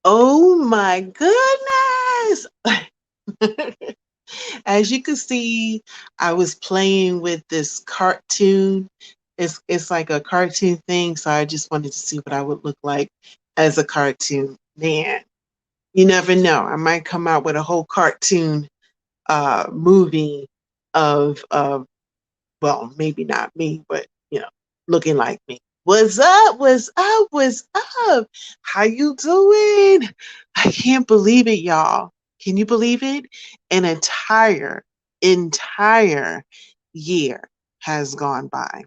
Oh my goodness. As you can see, I was playing with this cartoon. It's like a cartoon thing, so I just wanted to see what I would look like as a cartoon. Man, you never know. I might come out with a whole cartoon movie of well, maybe not me, but looking like me. What's up? What's up? What's up? How you doing? I can't believe it, y'all. Can you believe it? An entire year has gone by.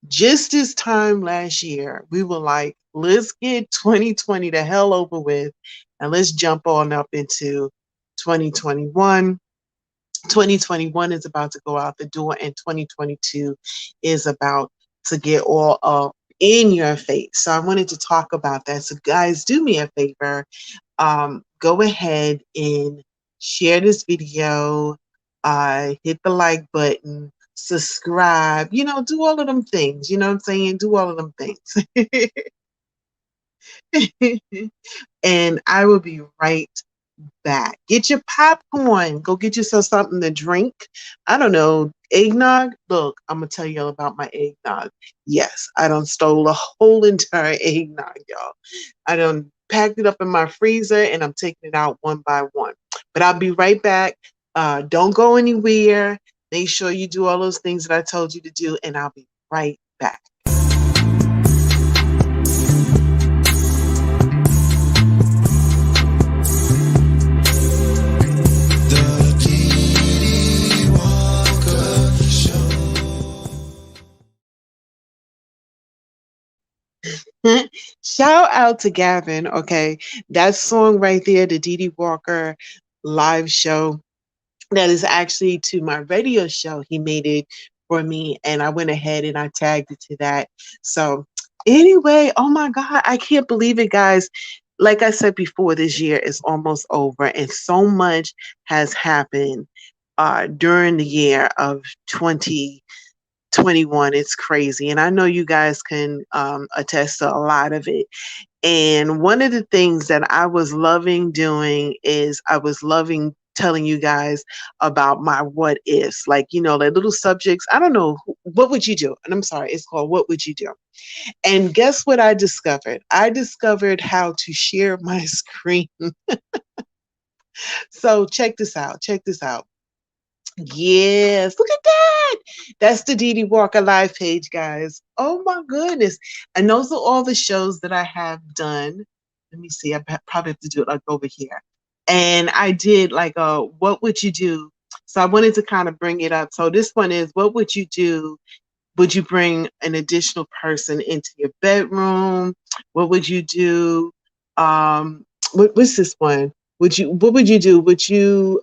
Just this time last year, we were like, let's get 2020 the hell over with and let's jump on up into 2021. 2021 is about to go out the door, and 2022 is about to get all up in your face. So I wanted to talk about that. So guys, do me a favor. Go ahead and share this video, hit the like button, subscribe, do all of them things. You know what I'm saying? Do all of them things. And I will be right back. Get your popcorn. Go get yourself something to drink. I don't know, eggnog. Look, I'm gonna tell you all about my eggnog. Yes, I done stole a whole entire eggnog, y'all. I done packed it up in my freezer and I'm taking it out one by one. But I'll be right back. Don't go anywhere. Make sure you do all those things that I told you to do, and I'll be right back. Shout out to Gavin. Okay, that song right there, the Dee Dee Walker live show, that is actually to my radio show. He made it for me, and I went ahead and I tagged it to that. So, anyway, oh my God, I can't believe it, guys. Like I said before, this year is almost over, and so much has happened during the year of 2021. It's crazy. And I know you guys can attest to a lot of it. And one of the things that I was loving doing is I was loving telling you guys about my what ifs, like, like little subjects. I don't know, what would you do? And I'm sorry, it's called What Would You Do? And guess what I discovered? I discovered how to share my screen. So check this out. Check this out. Yes, look at that. That's the Dee Dee Walker Live page, guys. Oh my goodness. And those are all the shows that I have done. Let me see. Probably have to do it like over here. And I did like what would you do? So I wanted to kind of bring it up. So this one is, what would you do? Would you bring an additional person into your bedroom? What would you do? What's this one? What would you do? Would you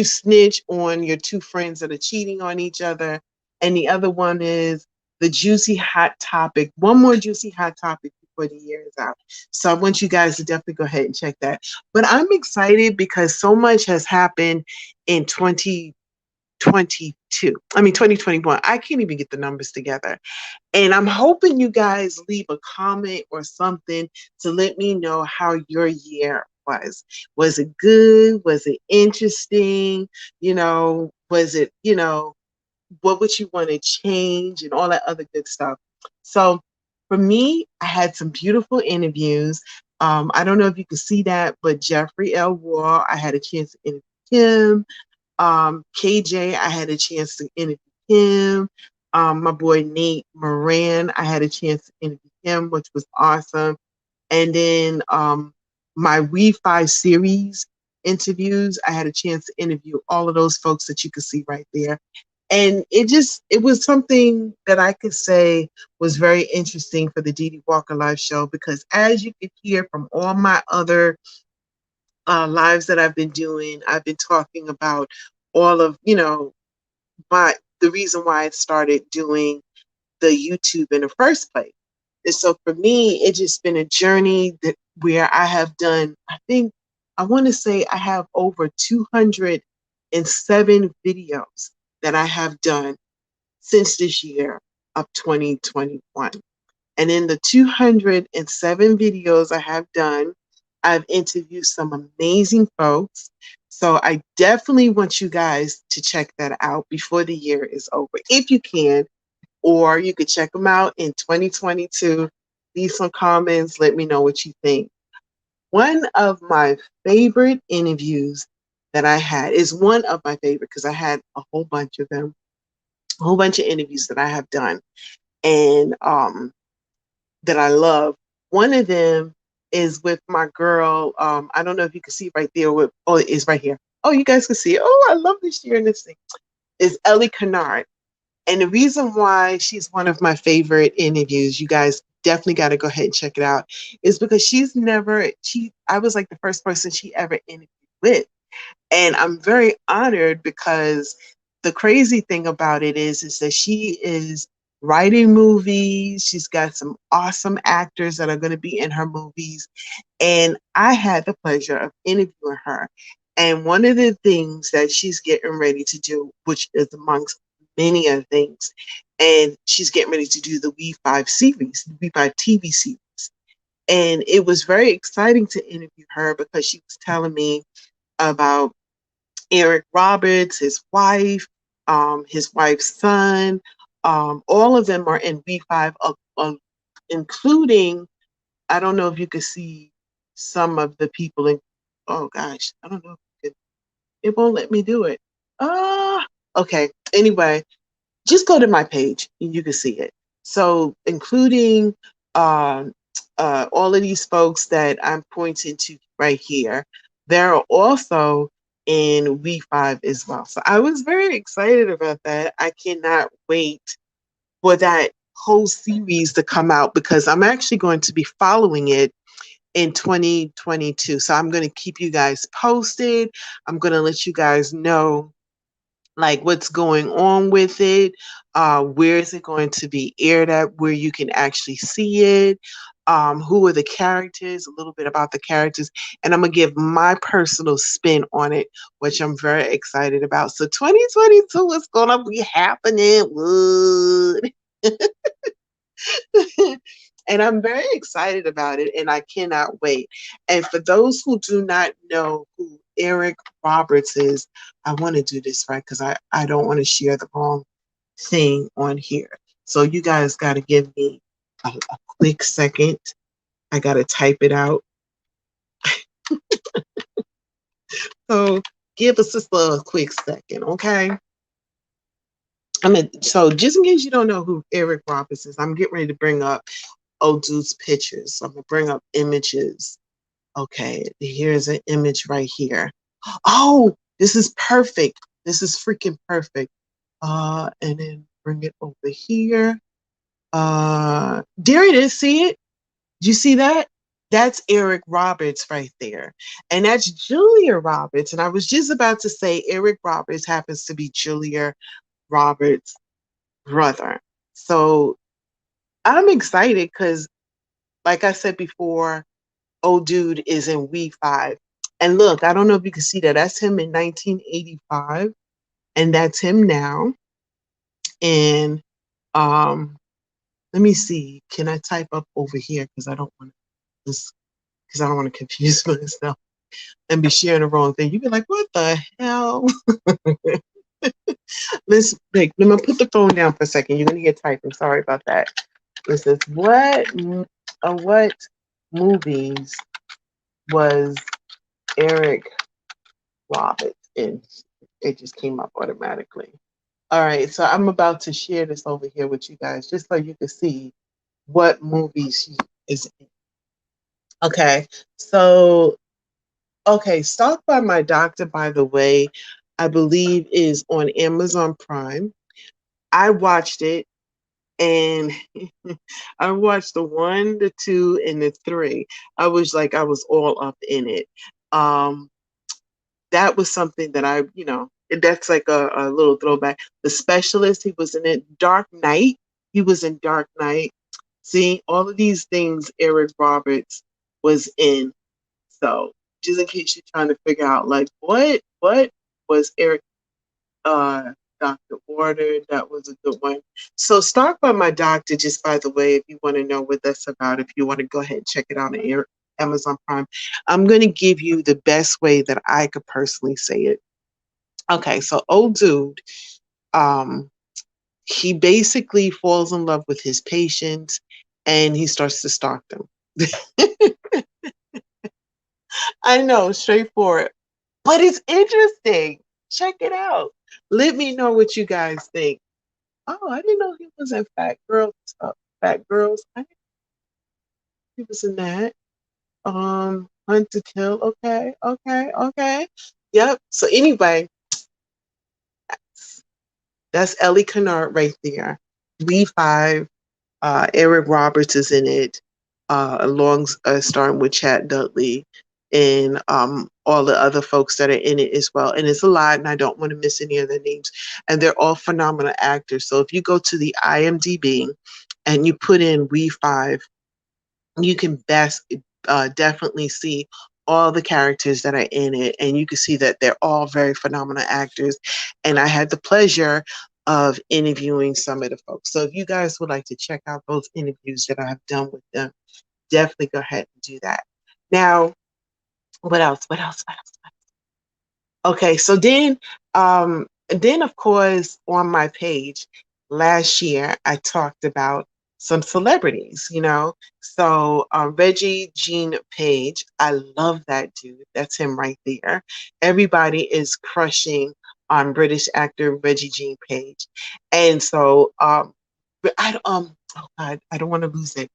snitch on your two friends that are cheating on each other? And the other one is the juicy hot topic. One more juicy hot topic before the year is out. So I want you guys to definitely go ahead and check that. But I'm excited because so much has happened in 2021. I can't even get the numbers together. And I'm hoping you guys leave a comment or something to let me know how your year was. Was it good? Was it interesting? Was it, what would you want to change and all that other good stuff. So for me, I had some beautiful interviews. I don't know if you can see that, but Jeffrey L. Wall, I had a chance to interview him. KJ, I had a chance to interview him. My boy Nate Moran, I had a chance to interview him, which was awesome. And then my We5 series interviews, I had a chance to interview all of those folks that you can see right there. And it was something that I could say was very interesting for the Dee Dee Walker Live show, because as you can hear from all my other lives that I've been doing, I've been talking about all of, the reason why I started doing the YouTube in the first place. And so for me, it's just been a journey where I have done, I want to say I have over 207 videos that I have done since this year of 2021. And in the 207 videos I have done, I've interviewed some amazing folks. So I definitely want you guys to check that out before the year is over, if you can, or you could check them out in 2022. Leave some comments. Let me know what you think. One of my favorite interviews that I had is one of my favorite because I had a whole bunch of them, a whole bunch of interviews that I have done and that I love. One of them is with my girl. I don't know if you can see right there. Oh, it is right here. Oh, you guys can see it. Oh, I love this sharing this thing. Is Ellie Kennard. And the reason why she's one of my favorite interviews, you guys definitely got to go ahead and check it out, is because I was like the first person she ever interviewed with. And I'm very honored because the crazy thing about it is that she is writing movies. She's got some awesome actors that are going to be in her movies. And I had the pleasure of interviewing her. And one of the things that she's getting ready to do, which is amongst many other things, and she's getting ready to do the We5 series, the We5 TV series. And it was very exciting to interview her because she was telling me about Eric Roberts, his wife's son. All of them are in V5, including, I don't know if you could see some of the people in, oh gosh, I don't know if you could, it won't let me do it. Okay. Anyway, just go to my page and you can see it. So including um, all of these folks that I'm pointing to right here, they're also in V5 as well. So I was very excited about that. I cannot wait for that whole series to come out because I'm actually going to be following it in 2022. So I'm going to keep you guys posted. I'm going to let you guys know like what's going on with it, where is it going to be aired at, where you can actually see it, who are the characters, a little bit about the characters, and I'm gonna give my personal spin on it, which I'm very excited about. So 2022 is gonna be happening. Wood. And I'm very excited about it, and I cannot wait. And for those who do not know who Eric Roberts is, I want to do this right because I don't want to share the wrong thing on here. So you guys got to give me a quick second. I got to type it out. So give us just a quick second, okay? So just in case you don't know who Eric Roberts is, I'm getting ready to bring up old dude's pictures. So I'm gonna bring up images. Okay, here's an image right here. Oh, this is perfect. This is freaking perfect. And then bring it over here. There it is. See it? Do you see that? That's Eric Roberts right there. And that's Julia Roberts. And I was just about to say Eric Roberts happens to be Julia Roberts' brother. So I'm excited because, like I said before, old dude is in We5. And look, I don't know if you can see that. That's him in 1985. And that's him now. And let me see. Can I type up over here? Because I don't want to confuse myself and be sharing the wrong thing. You'd be like, what the hell? Let me put the phone down for a second. You're gonna hear typing. Sorry about that. It says, what movies was Eric Roberts in? It just came up automatically. All right, so I'm about to share this over here with you guys, just so you can see what movies he is in. Okay, so Stalked by My Doctor, by the way, I believe is on Amazon Prime. I watched it, and I watched the 1, the 2, and the 3. I was all up in it. That was something that that's like a little throwback. The Specialist, he was in it. Dark Knight, he was in Dark Knight. See, all of these things Eric Roberts was in. So just in case you're trying to figure out like what was Eric Dr. Order, that was a good one. So Stalked by My Doctor, just by the way, if you want to know what that's about, if you want to go ahead and check it out on air. Amazon Prime. I'm going to give you the best way that I could personally say it. Okay, so old dude, um, he basically falls in love with his patients and he starts to stalk them. I know, straightforward, but it's interesting. Check it out. Let me know what you guys think. Oh, I didn't know he was in Fat Girls. Fat Girls. I didn't know he was in that. Hunt to Kill. Okay, okay, okay. Yep. So anyway, that's Ellie Kennard right there. We Five. Eric Roberts is in it, along starring with Chad Dudley and all the other folks that are in it as well. And it's a lot, and I don't want to miss any of their names. And they're all phenomenal actors. So if you go to the IMDb and you put in We Five, you can definitely see all the characters that are in it, and you can see that they're all very phenomenal actors. And I had the pleasure of interviewing some of the folks. So if you guys would like to check out those interviews that I've done with them, definitely go ahead and do that. Now, what else? What else? What else? Okay, so then of course on my page last year I talked about some celebrities, you know. So Reggie Jean Page, I love that dude. That's him right there. Everybody is crushing on British actor Reggie Jean Page, and so oh God, I don't want to lose it.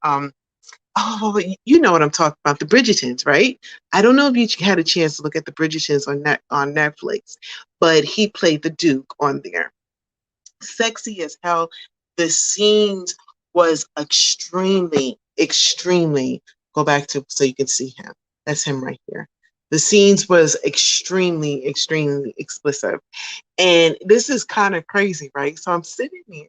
Oh, you know what I'm talking about, the Bridgertons, right? I don't know if you had a chance to look at the Bridgertons on Netflix, but he played the Duke on there. Sexy as hell. The scenes was extremely, extremely. Go back to so you can see him. That's him right here. The scenes was extremely, extremely explicit. And this is kind of crazy, right? So I'm sitting there.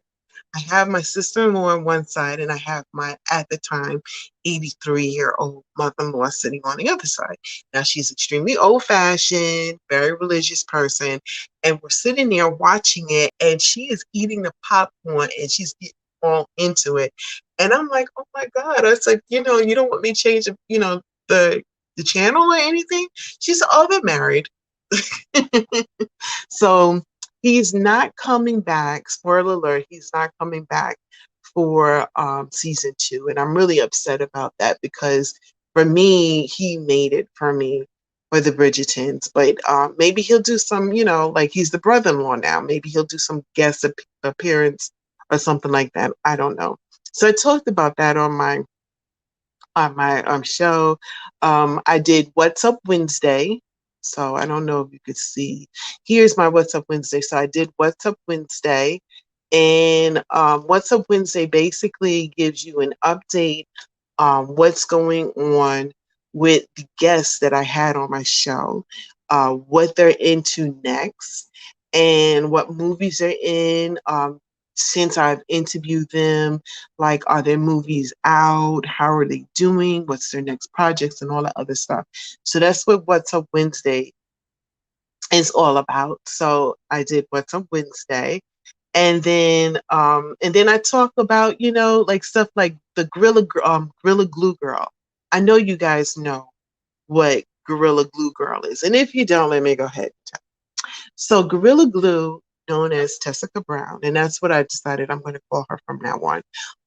I have my sister-in-law on one side, and I have my, at the time, 83-year-old mother-in-law sitting on the other side. Now, she's extremely old-fashioned, very religious person, and we're sitting there watching it, and she is eating the popcorn, and she's getting all into it. And I'm like, oh my God. I was like, you know, you don't want me to change, the channel or anything? She said, oh, they're married. So he's not coming back. Spoiler alert, he's not coming back for season 2. And I'm really upset about that because for me, he made it for me for the Bridgertons. But maybe he'll do some, you know, like he's the brother-in-law now. Maybe he'll do some guest appearance or something like that. I don't know. So I talked about that on my show. I did What's Up Wednesday. So I don't know if you could see. Here's my What's Up Wednesday. So I did What's Up Wednesday. And What's Up Wednesday basically gives you an update what's going on with the guests that I had on my show, what they're into next, and what movies they're in. Since I've interviewed them, like, are their movies out? How are they doing? What's their next projects and all that other stuff. So that's what What's Up Wednesday is all about. So I did What's Up Wednesday. And then I talk about, you know, like stuff like the Gorilla Glue Girl. I know you guys know what Gorilla Glue Girl is. And if you don't, let me go ahead and tell. So Gorilla Glue, known as Tessica Brown, and that's what I decided I'm going to call her from now on.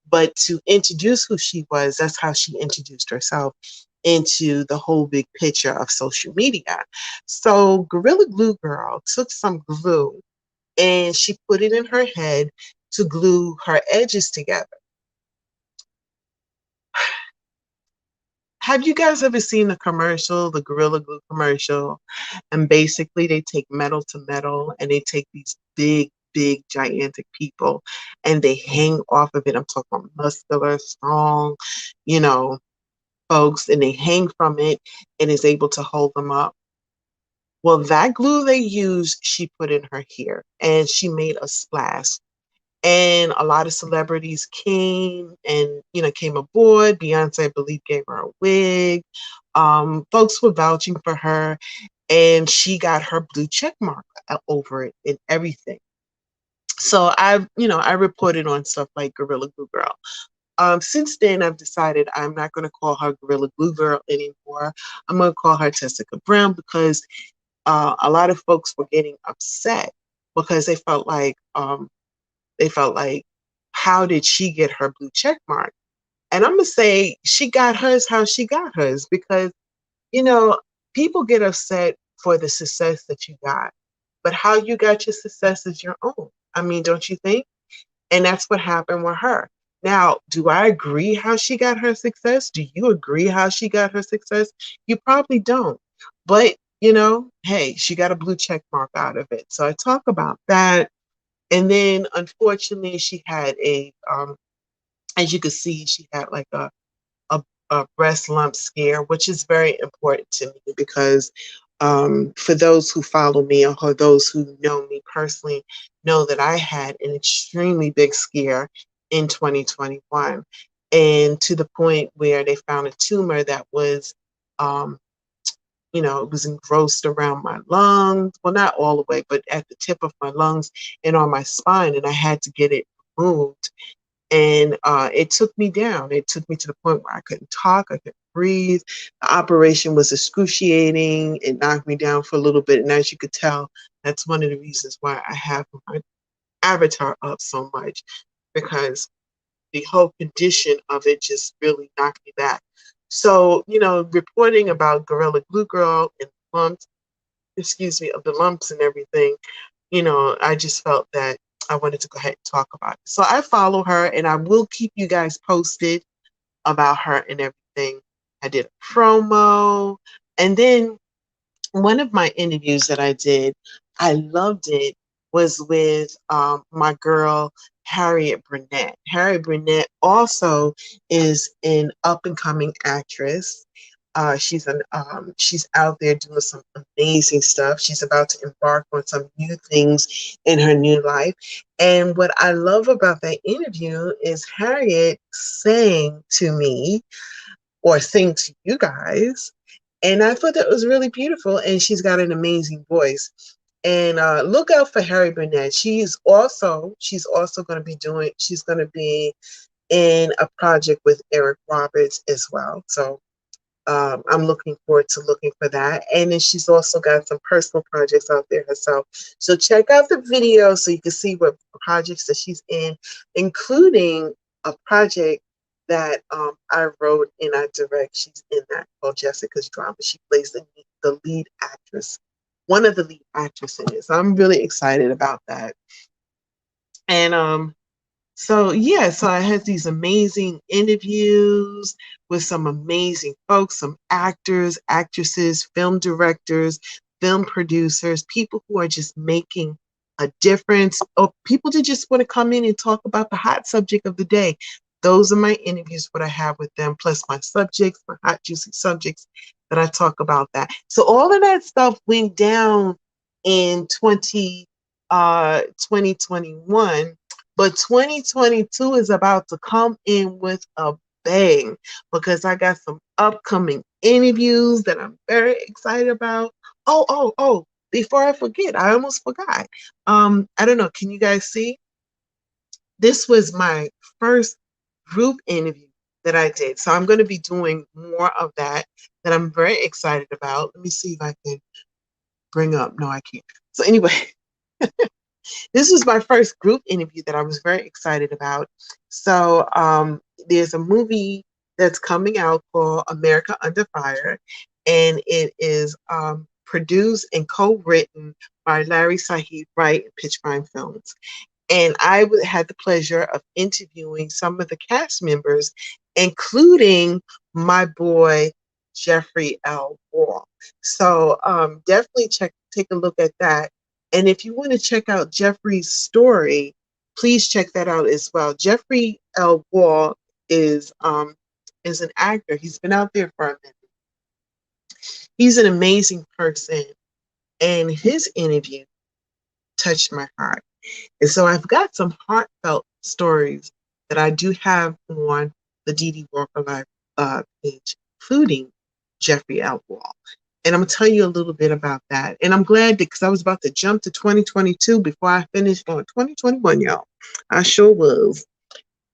But to introduce who she was, that's how she introduced herself into the whole big picture of social media. So Gorilla Glue Girl took some glue and she put it in her head to glue her edges together. Have you guys ever seen the commercial, the Gorilla Glue commercial? And basically they take metal to metal and they take these big, big, gigantic people and they hang off of it. I'm talking about muscular, strong, you know, folks, and they hang from it and is able to hold them up. Well, that glue they used, she put in her hair and she made a splash. And a lot of celebrities came and, you know, came aboard. Beyonce, I believe, gave her a wig. Folks were vouching for her, and she got her blue check mark over it and everything. So I reported on stuff like Gorilla Glue Girl. Since then, I've decided I'm not going to call her Gorilla Glue Girl anymore. I'm going to call her Tessica Brown because a lot of folks were getting upset because they felt like, how did she get her blue check mark? And I'm gonna say she got hers how she got hers because you know people get upset for the success that you got, but how you got your success is your own. I mean, don't you think? And that's what happened with her. Now, do I agree how she got her success? Do you agree how she got her success? You probably don't. But, hey, she got a blue check mark out of it. So I talk about that. And then unfortunately, she had as you can see, she had like a, a breast lump scare, which is very important to me because for those who follow me or those who know me personally, know that I had an extremely big scare in 2021. And to the point where they found a tumor that was, um, it was engrossed around my lungs. Well, not all the way, but at the tip of my lungs and on my spine. And I had to get it removed. And it took me down. It took me to the point where I couldn't talk, I couldn't breathe. The operation was excruciating. It knocked me down for a little bit. And as you could tell, that's one of the reasons why I have my avatar up so much, because the whole condition of it just really knocked me back. So, reporting about Gorilla Glue Girl and lumps, of the lumps and everything, I just felt that I wanted to go ahead and talk about it. So I follow her and I will keep you guys posted about her and everything. I did a promo. And then one of my interviews that I did, I loved it, was with my girl, Harriet Burnett. Harriet Burnett also is an up and coming actress. She's out there doing some amazing stuff. She's about to embark on some new things in her new life. And what I love about that interview is Harriet saying to me, or saying to you guys, and I thought that was really beautiful. And she's got an amazing voice. And look out for Harry Burnett. She's also going to be she's going to be in a project with Eric Roberts as well. So I'm looking forward to looking for that. And then she's also got some personal projects out there herself. So check out the video so you can see what projects that she's in, including a project that I wrote and I direct. She's in that called Jessica's Drama. She plays the lead actress, one of the lead actresses. So I'm really excited about that. And so I had these amazing interviews with some amazing folks, some actors, actresses, film directors, film producers, people who are just making a difference, or people that just want to come in and talk about the hot subject of the day. Those are my interviews, what I have with them, plus my subjects, my hot, juicy subjects that I talk about that. So all of that stuff went down in 2021. But 2022 is about to come in with a bang because I got some upcoming interviews that I'm very excited about. Oh, before I forget, I almost forgot. I don't know, can you guys see? This was my first group interview that I did. So I'm going to be doing more of that I'm very excited about. Let me see if I can bring up. No, I can't. So anyway, this was my first group interview that I was very excited about. So there's a movie that's coming out called America Under Fire, and it is produced and co-written by Larry Saheed Wright and Pitch Prime Films. And I had the pleasure of interviewing some of the cast members, including my boy, Jeffrey L. Wall. So definitely take a look at that. And if you want to check out Jeffrey's story, please check that out as well. Jeffrey L. Wall is an actor. He's been out there for a minute. He's an amazing person, and his interview touched my heart. And so I've got some heartfelt stories that I do have on the DDWLive page, including Jeffrey L. Wall. And I'm going to tell you a little bit about that. And I'm glad because I was about to jump to 2022 before I finished on 2021, y'all. I sure was.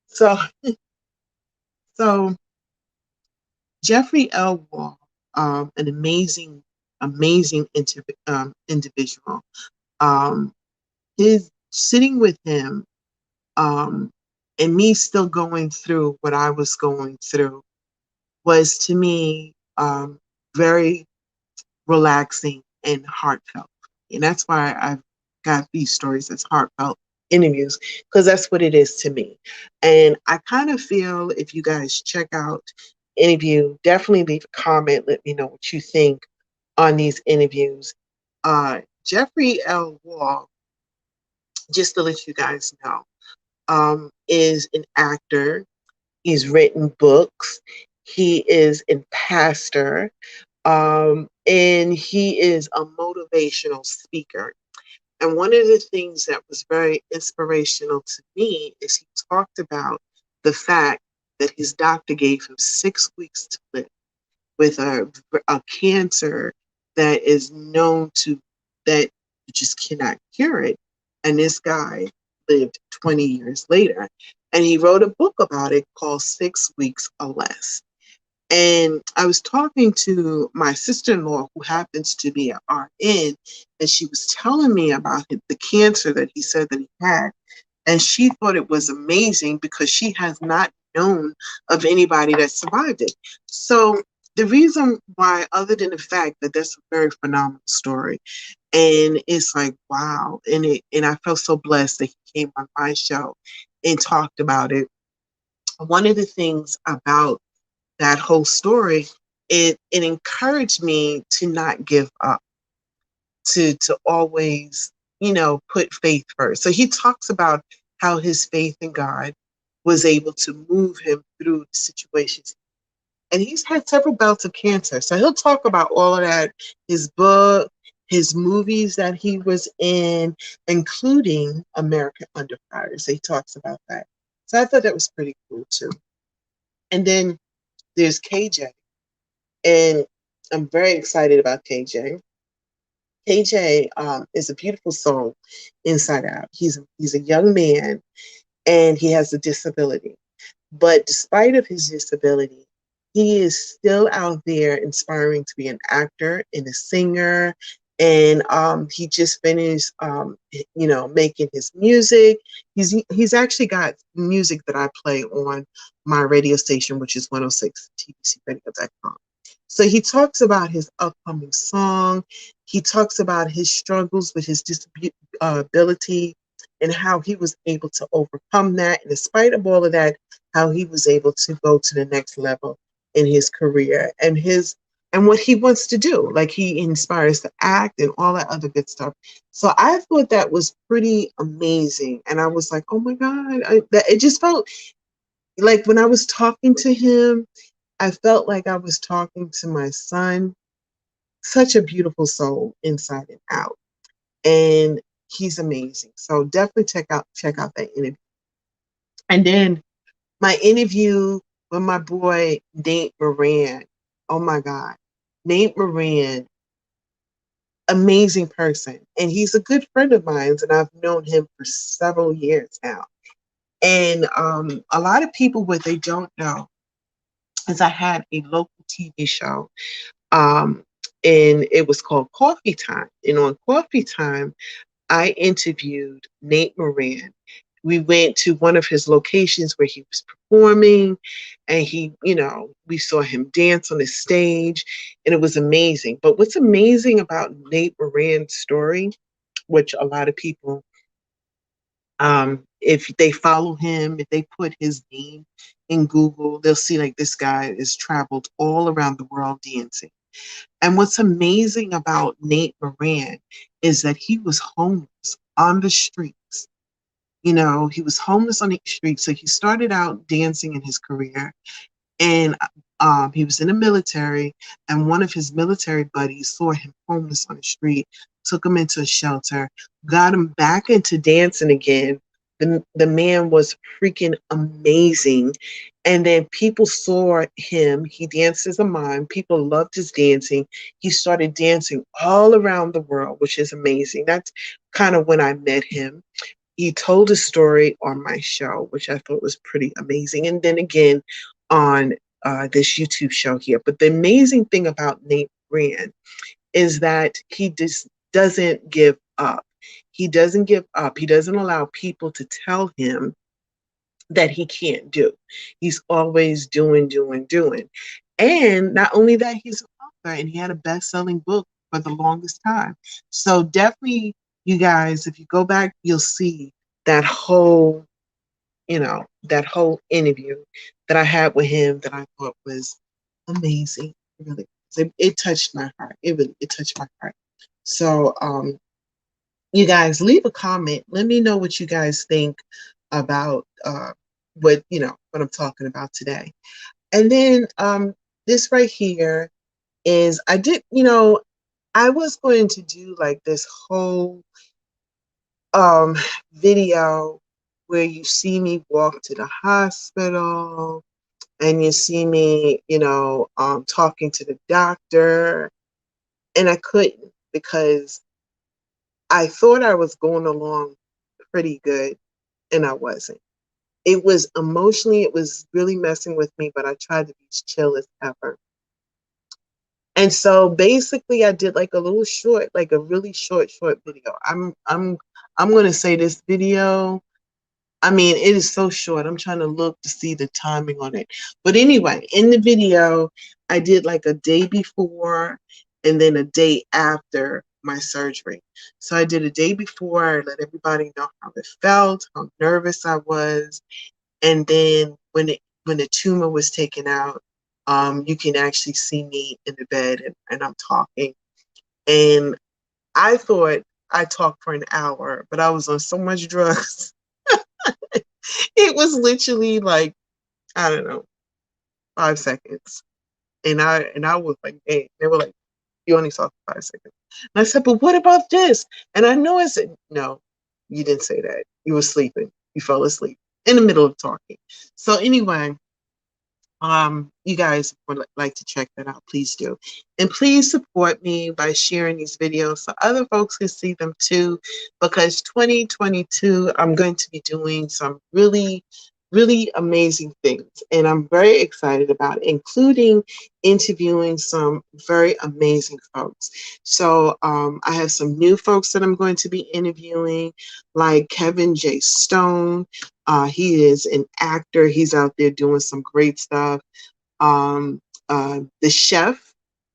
So So Jeffrey L. Wall, an amazing, amazing individual. Um, his sitting with him, and me still going through what I was going through was to me very relaxing and heartfelt. And that's why I've got these stories as heartfelt interviews, because that's what it is to me. And I kind of feel if you guys check out interview, definitely leave a comment, let me know what you think on these interviews. Jeffrey L. Wall, just to let you guys know, is an actor. He's written books. He is a pastor. And he is a motivational speaker. And one of the things that was very inspirational to me is he talked about the fact that his doctor gave him 6 weeks to live with a cancer that is known to, that you just cannot cure it. And this guy lived 20 years later. And he wrote a book about it called 6 Weeks or Less. And I was talking to my sister-in-law, who happens to be an RN, and she was telling me about the cancer that he said that he had. And she thought it was amazing because she has not known of anybody that survived it. So the reason why, other than the fact that that's a very phenomenal story, and it's like, wow, and I felt so blessed that he came on my show and talked about it. One of the things about that whole story, it encouraged me to not give up, to always, put faith first. So he talks about how his faith in God was able to move him through the situations. And he's had several bouts of cancer. So he'll talk about all of that, his book, his movies that he was in, including American Under Fire. So he talks about that. So I thought that was pretty cool too. And then there's KJ. And I'm very excited about KJ. KJ is a beautiful soul inside out. He's a young man, and he has a disability. But despite of his disability, he is still out there inspiring to be an actor and a singer. And he just finished, making his music. He's actually got music that I play on my radio station, which is 106 tbcradio.com. So he talks about his upcoming song. He talks about his struggles with his disability and how he was able to overcome that. And in spite of all of that, how he was able to go to the next level in his career and what he wants to do. Like, he inspires to act and all that other good stuff. So I thought that was pretty amazing. And I was like, oh my God, it just felt like when I was talking to him, I felt like I was talking to my son. Such a beautiful soul inside and out. And he's amazing. So definitely check out that interview. And then my interview with my boy Nate Moran. Oh my God. Nate Moran, amazing person. And he's a good friend of mine, and I've known him for several years now. And a lot of people, what they don't know is I had a local TV show, um, and it was called Coffee Time. And on Coffee Time, I interviewed Nate Moran. We went to one of his locations where he was performing, and we saw him dance on the stage, and it was amazing. But what's amazing about Nate Moran's story, which a lot of people, if they follow him, if they put his name in Google, they'll see like this guy has traveled all around the world dancing. And what's amazing about Nate Moran is that he was homeless on the streets. He was homeless on the streets. So he started out dancing in his career, and he was in the military, and one of his military buddies saw him homeless on the street, took him into a shelter, got him back into dancing again. The man was freaking amazing. And then people saw him. He danced as a mime. People loved his dancing. He started dancing all around the world, which is amazing. That's kind of when I met him. He told a story on my show, which I thought was pretty amazing. And then again, on this YouTube show here. But the amazing thing about Nate Rand is that he just doesn't give up. He doesn't give up. He doesn't allow people to tell him that he can't do. He's always doing, doing, doing. And not only that, he's an author and he had a best-selling book for the longest time. So definitely, you guys, if you go back, you'll see that whole, that whole interview that I had with him that I thought was amazing. Really, it touched my heart. It touched my heart. So you guys leave a comment. Let me know what you guys think about what I'm talking about today. And then this right here is I was going to do like this whole video where you see me walk to the hospital and you see me, talking to the doctor, and I couldn't because I thought I was going along pretty good and I wasn't. It was emotionally, it was really messing with me, but I tried to be as chill as ever. And so basically I did like a little short, like a really short video. I'm gonna say this video, I mean, it is so short. I'm trying to look to see the timing on it. But anyway, in the video, I did like a day before and then a day after my surgery. So I did a day before, I let everybody know how it felt, how nervous I was. And then when the tumor was taken out, you can actually see me in the bed and I'm talking. And I thought I talked for an hour, but I was on so much drugs. It was literally like, I don't know, 5 seconds. And I was like, hey, they were like, you only saw 5 seconds. And I said, but what about this? And I know I said, no, you didn't say that. You were sleeping. You fell asleep in the middle of talking. So anyway, you guys would like to check that out, please do. And please support me by sharing these videos so other folks can see them too, because 2022, I'm going to be doing some really, really amazing things. And I'm very excited about it, including interviewing some very amazing folks. So I have some new folks that I'm going to be interviewing, like Kevin J. Stone. He is an actor. He's out there doing some great stuff. The chef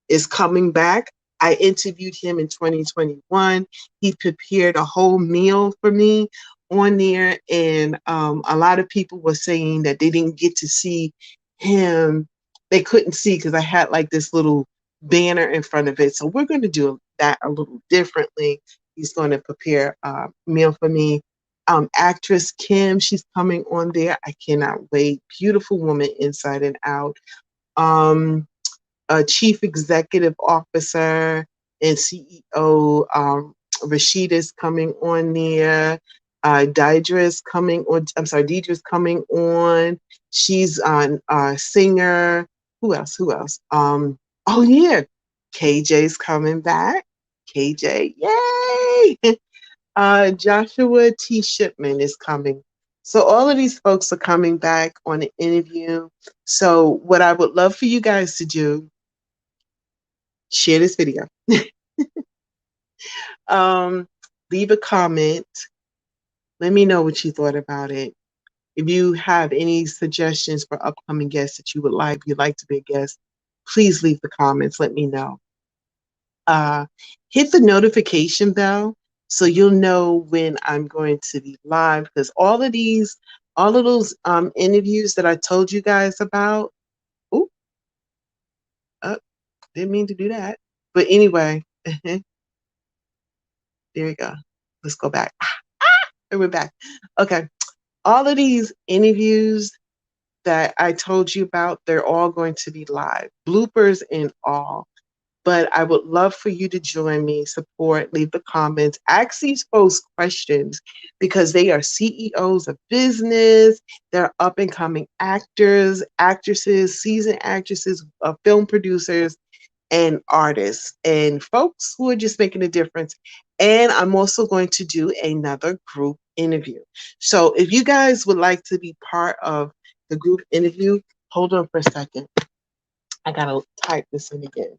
is coming back. I interviewed him in 2021. He prepared a whole meal for me on there, and a lot of people were saying that they didn't get to see him. They couldn't see because I had like this little banner in front of it. So we're going to do that a little differently. He's going to prepare a meal for me. Actress Kim, she's coming on there. I cannot wait. Beautiful woman inside and out. A Chief Executive Officer and CEO, Rashida's coming on there. Deidre's coming on. I'm sorry, Deidre's coming on. She's on singer. Who else? Who else? Oh yeah, KJ's coming back. KJ, yay! Joshua T. Shipman is coming. So all of these folks are coming back on an interview. So what I would love for you guys to do, share this video. Leave a comment. Let me know what you thought about it. If you have any suggestions for upcoming guests that you'd like to be a guest, please leave the comments. Let me know. Hit the notification bell so you'll know when I'm going to be live, because all of those interviews that I told you guys about. Oh, didn't mean to do that. But anyway, there we go. Let's go back. And we're back. Okay. All of these interviews that I told you about, they're all going to be live, bloopers and all. But I would love for you to join me, support, leave the comments, ask these folks questions, because they are CEOs of business, they're up and coming actors, actresses, seasoned actresses, film producers, and artists, and folks who are just making a difference. And I'm also going to do another group interview. So if you guys would like to be part of the group interview, Hold on for a second. I gotta type this in again.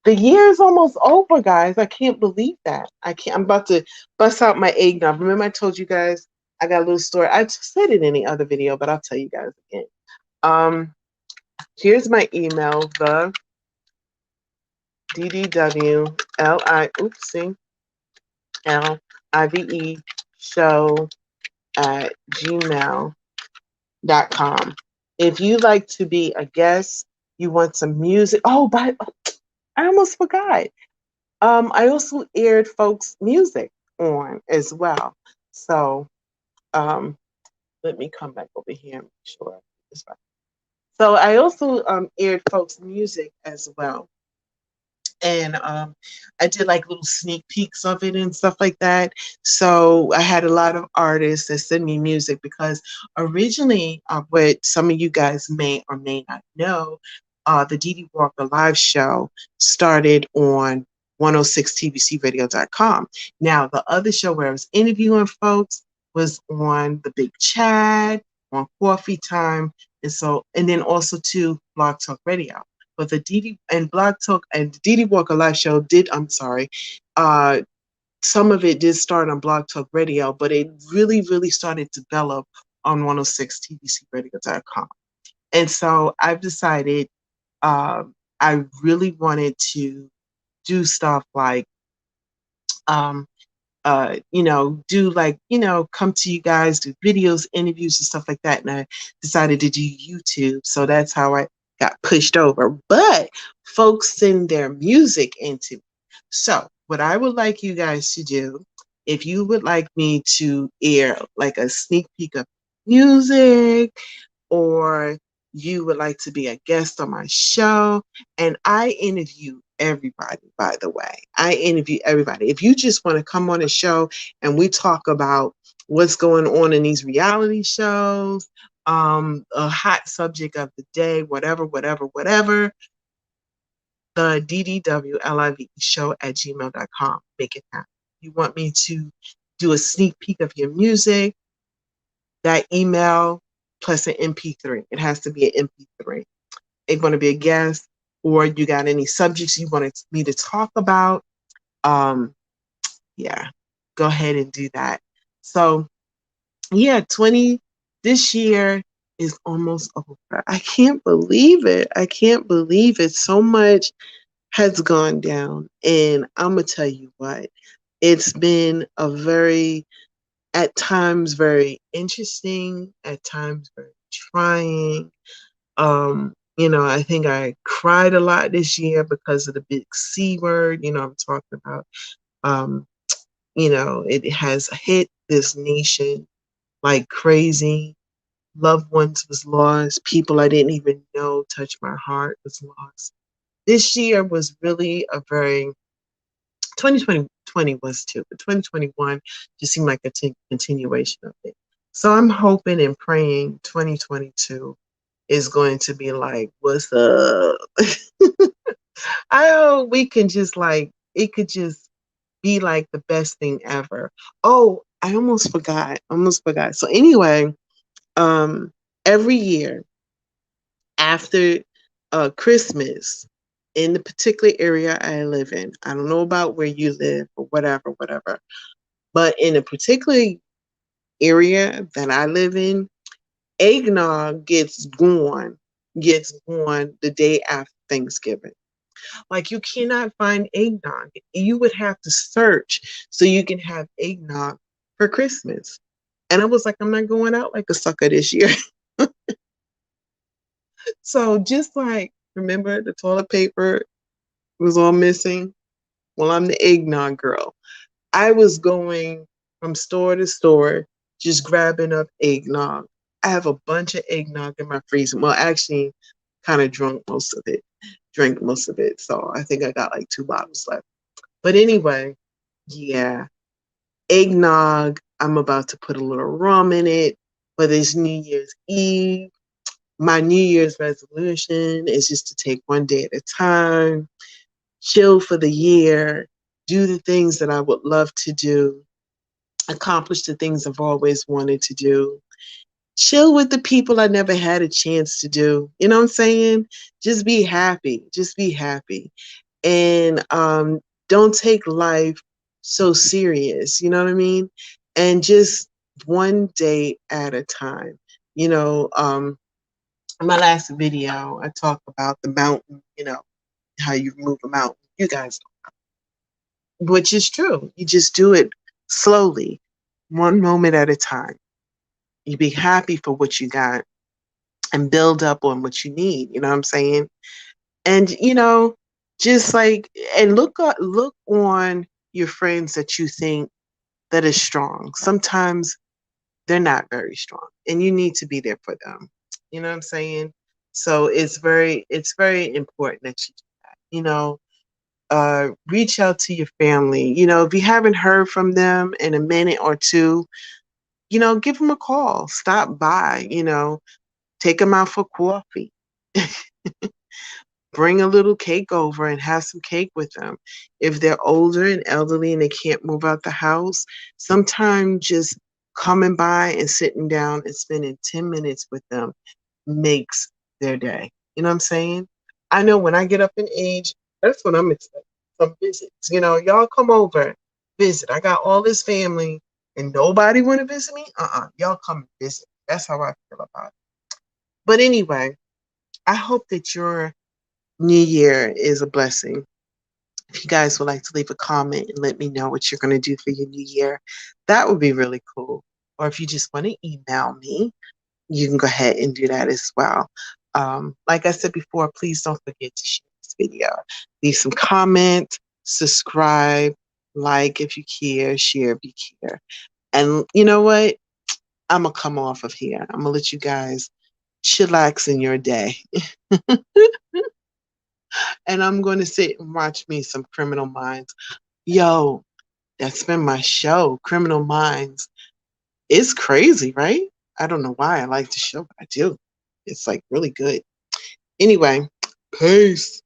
The year is almost over, guys. I can't believe that. I can't. I'm about to bust out my eggnog. Remember, I told you guys I got a little story. I said it in the other video, but I'll tell you guys again. Here's my email. The DDWLI. Oopsie. LIVE show at gmail.com. If you like to be a guest, you want some music. Oh, but I almost forgot. I also aired folks' music on as well. So let me come back over here and make sure it's right. So I also aired folks' music as well. And I did like little sneak peeks of it and stuff like that. So I had a lot of artists that send me music because originally, what some of you guys may or may not know, the DDWLive show started on 106tvcradio.com. Now, the other show where I was interviewing folks was on the Big Chad, on Coffee Time, and then also to Blog Talk Radio. But the DD and Blog Talk and DDWLive show did, I'm sorry, some of it did start on Blog Talk Radio, but it really, really started to develop on 106tvcradio.com. And so I've decided I really wanted to do stuff like do like, come to you guys, do videos, interviews, and stuff like that. And I decided to do YouTube. So that's how I got pushed over. But folks send their music into me. So what I would like you guys to do, if you would like me to air like a sneak peek of music, or you would like to be a guest on my show, and I interview everybody, by the way. I interview everybody. If you just want to come on a show and we talk about what's going on in these reality shows, a hot subject of the day, whatever, the DDWLive show at gmail.com. Make it happen. You want me to do a sneak peek of your music, that email plus an MP3. It has to be an MP3. It's going to be a guest, or you got any subjects you want me to talk about. Yeah, go ahead and do that. So yeah, this year is almost over. I can't believe it. I can't believe it. So much has gone down. And I'm going to tell you what, it's been at times very interesting, at times very trying. I think I cried a lot this year because of the big C word, I'm talking about. It has hit this nation like crazy. Loved ones was lost. People I didn't even know touched my heart was lost. This year was really 2020 was too, but 2021 just seemed like a continuation of it. So I'm hoping and praying 2022 is going to be like, what's up? I hope we can just it could just be like the best thing ever. Oh, I almost forgot. So anyway, every year after Christmas, in the particular area I live in, I don't know about where you live or whatever, but in a particular area that I live in, eggnog gets gone the day after Thanksgiving. Like, you cannot find eggnog. You would have to search so you can have eggnog for Christmas. And I was like, I'm not going out like a sucker this year. So just like, remember the toilet paper was all missing? Well, I'm the eggnog girl. I was going from store to store, just grabbing up eggnog. I have a bunch of eggnog in my freezer. Well, actually, kind of drank most of it. So I think I got like 2 bottles left. But anyway, yeah, eggnog. I'm about to put a little rum in it for this New Year's Eve. My New Year's resolution is just to take one day at a time, chill for the year, do the things that I would love to do, accomplish the things I've always wanted to do. chill with the people I never had a chance to do. You know what I'm saying? Just be happy. Just be happy. And don't take life so serious. You know what I mean? And just one day at a time. You know, in my last video, I talked about the mountain, you know, how you move a mountain. You guys, which is true. You just do it slowly, one moment at a time. You be happy for what you got and build up on what you need. You know what I'm saying? And you know, just like and look on your friends that you think that is strong. Sometimes they're not very strong, and you need to be there for them. You know what I'm saying? So it's very important that you do that. You know, reach out to your family. You know, if you haven't heard from them in a minute or two, you know, give them a call. Stop by. You know, take them out for coffee. Bring a little cake over and have some cake with them. If they're older and elderly and they can't move out the house, sometimes just coming by and sitting down and spending 10 minutes with them makes their day. You know what I'm saying? I know when I get up in age, that's what I'm expecting. Some visits. You know, y'all come over, visit. I got all this family and nobody want to visit me? Y'all come and visit. That's how I feel about it. But anyway, I hope that your New Year is a blessing. If you guys would like to leave a comment and let me know what you're going to do for your New Year, that would be really cool. Or if you just want to email me, you can go ahead and do that as well. Like I said before, please don't forget to share this video. Leave some comments, subscribe, like if you care, share if you care. And you know what? I'm going to come off of here. I'm going to let you guys chillax in your day. And I'm going to sit and watch me some Criminal Minds. Yo, that's been my show, Criminal Minds. It's crazy, right? I don't know why I like the show, but I do. It's like really good. Anyway, peace.